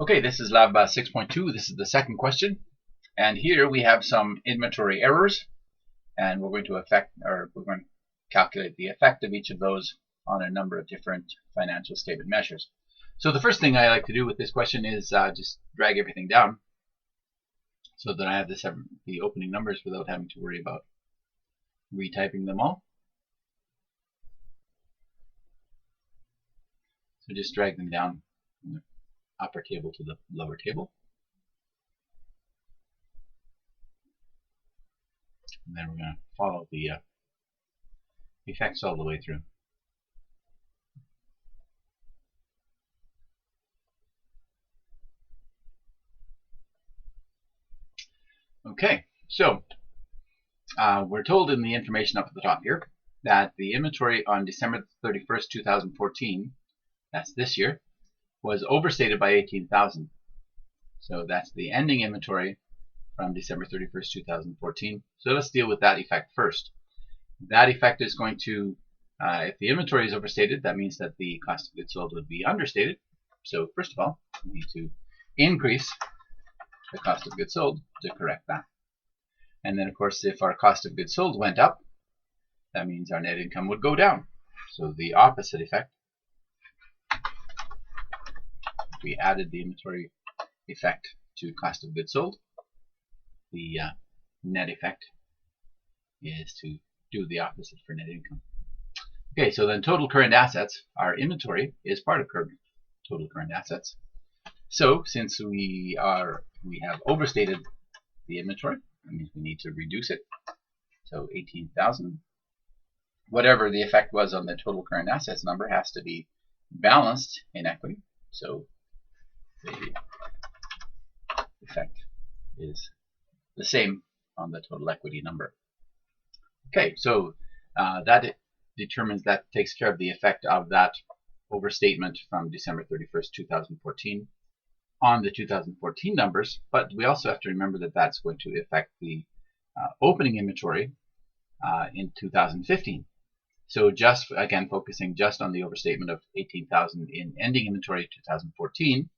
Okay, this is Lab 6.2. This is the second question, and here we have some inventory errors, and we're going to calculate the effect of each of those on a number of different financial statement measures. So the first thing I like to do with this question is just drag everything down so that I have the opening numbers without having to worry about retyping them all. So just drag them down from the upper table to the lower table. And then we're going to follow the effects all the way through. Okay, so we're told in the information up at the top here that the inventory on December 31st, 2014, that's this year, was overstated by 18,000. So that's the ending inventory from December 31st, 2014. So let's deal with that effect first. That effect is going to, if the inventory is overstated, that means that the cost of goods sold would be understated. So first of all, we need to increase the cost of goods sold to correct that. And then of course, if our cost of goods sold went up, that means our net income would go down. So the opposite effect, if we added the inventory effect to cost of goods sold, the net effect is to do the opposite for net income. Okay, so then total current assets, our inventory is part of total current assets. So since we have overstated the inventory, that means we need to reduce it. So 18,000. Whatever the effect was on the total current assets number has to be balanced in equity. So the effect is the same on the total equity number. Okay, so that takes care of the effect of that overstatement from December 31st, 2014 on the 2014 numbers, but we also have to remember that that's going to affect the opening inventory in 2015. So just again focusing just on the overstatement of 18,000 in ending inventory 2014,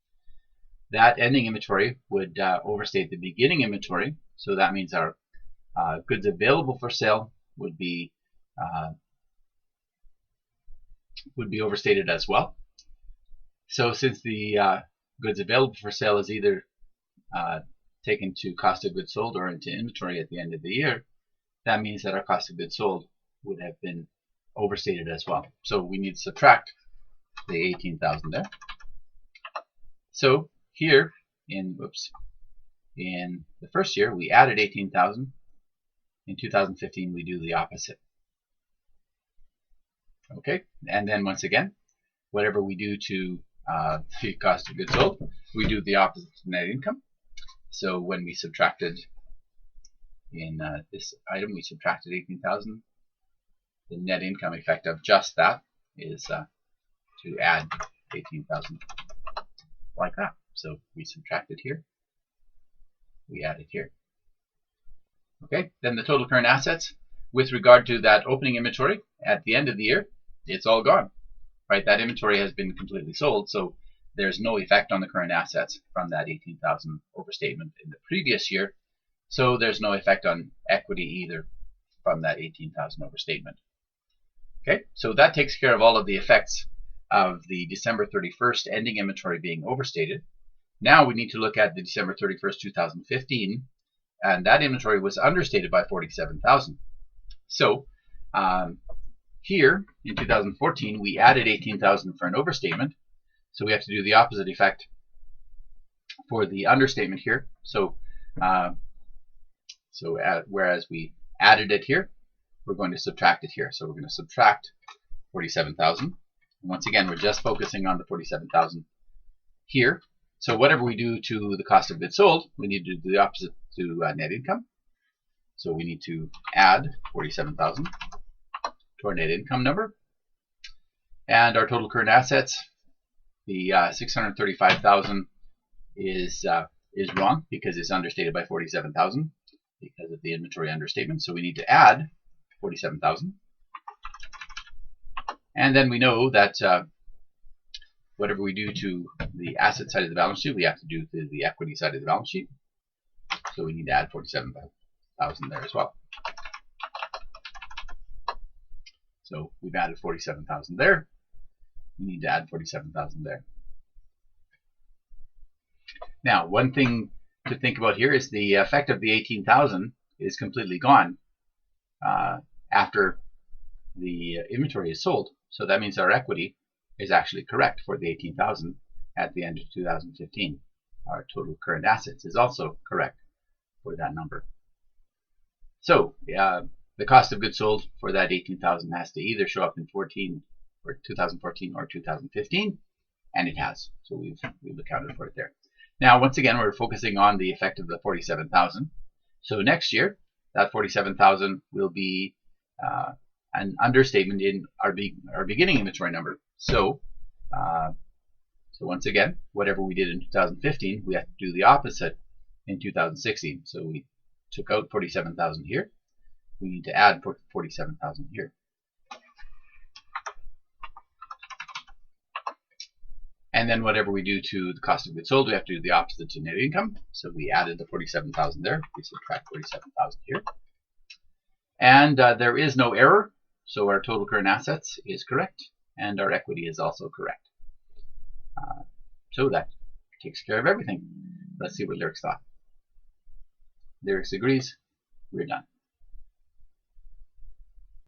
that ending inventory would overstate the beginning inventory. So that means our goods available for sale would be overstated as well. So since the goods available for sale is either taken to cost of goods sold or into inventory at the end of the year, that means that our cost of goods sold would have been overstated as well. So we need to subtract the 18,000 there. So here in the first year we added 18,000. In 2015 we do the opposite. Okay, and then once again, whatever we do to the cost of goods sold, we do the opposite to net income. So when we subtracted in this item, we subtracted 18,000. The net income effect of just that is to add 18,000 like that. So we subtracted here, we added here. Okay, then the total current assets with regard to that opening inventory at the end of the year, it's all gone. Right, that inventory has been completely sold, so there's no effect on the current assets from that 18,000 overstatement in the previous year. So there's no effect on equity either from that 18,000 overstatement. Okay, so that takes care of all of the effects of the December 31st ending inventory being overstated. Now we need to look at the December 31st, 2015, and that inventory was understated by 47,000. So here in 2014 we added 18,000 for an overstatement, so we have to do the opposite effect for the understatement here. So whereas we added it here, we're going to subtract it here. So we're going to subtract 47,000. Once again, we're just focusing on the 47,000 here. So whatever we do to the cost of goods sold, we need to do the opposite to net income. So we need to add 47,000 to our net income number. And our total current assets, the 635,000 is wrong because it's understated by 47,000 because of the inventory understatement. So we need to add 47,000. And then we know that whatever we do to the asset side of the balance sheet, we have to do the equity side of the balance sheet. So we need to add 47,000 there as well. So we've added 47,000 there. We need to add 47,000 there. Now, one thing to think about here is the effect of the 18,000 is completely gone after the inventory is sold. So that means our equity is actually correct for the 18,000 at the end of 2015. Our total current assets is also correct for that number. So the cost of goods sold for that 18,000 has to either show up in 2014 or 2015, and it has. So we've accounted for it there. Now, once again, we're focusing on the effect of the 47,000. So next year, that 47,000 will be an understatement in our beginning inventory number. So once again, whatever we did in 2015, we have to do the opposite in 2016. So we took out 47,000 here. We need to add 47,000 here. And then whatever we do to the cost of goods sold, we have to do the opposite to net income. So we added the 47,000 there. We subtract 47,000 here. And there is no error. So our total current assets is correct. And our equity is also correct. So that takes care of everything. Let's see what Lyrics thought. Lyrics agrees. We're done.